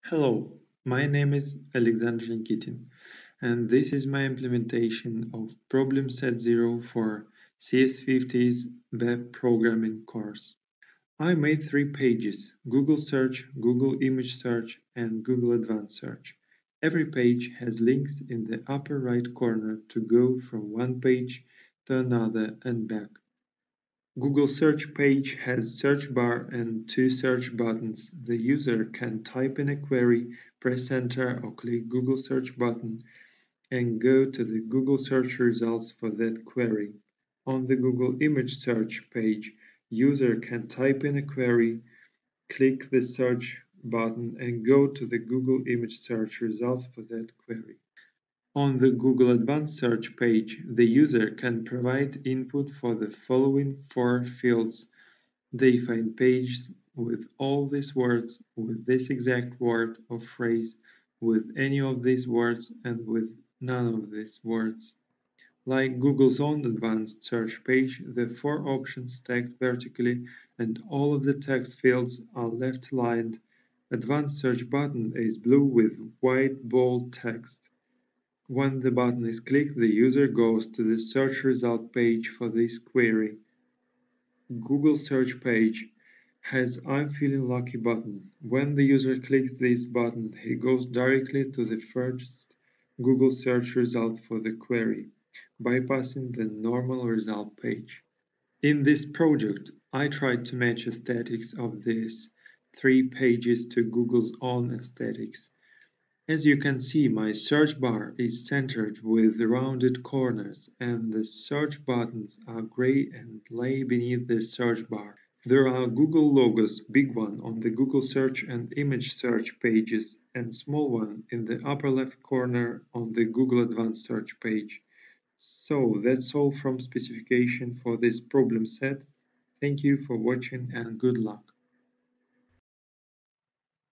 Hello, my name is Alexander Nikitin, and this is my implementation of Problem Set 0 for CS50's web programming course. I made 3 pages: Google Search, Google Image Search, and Google Advanced Search. Every page has links in the upper right corner to go from one page to another and back. Google search page has search bar and 2 search buttons. The user can type in a query, press enter or click Google search button and go to the Google search results for that query. On the Google image search page, user can type in a query, click the search button and go to the Google image search results for that query. On the Google Advanced Search page, the user can provide input for the following 4 fields. They find pages with all these words, with this exact word or phrase, with any of these words, and with none of these words. Like Google's own advanced search page, the 4 options stacked vertically and all of the text fields are left-aligned. Advanced search button is blue with white bold text. When the button is clicked, the user goes to the search result page for this query. Google search page has I'm feeling lucky button. When the user clicks this button, he goes directly to the first Google search result for the query, bypassing the normal result page. In this project, I tried to match aesthetics of these 3 pages to Google's own aesthetics. As you can see, my search bar is centered with rounded corners, and the search buttons are gray and lay beneath the search bar. There are Google logos, big one on the Google search and image search pages, and small one in the upper left corner on the Google Advanced Search page. So that's all from specification for this problem set. Thank you for watching and good luck.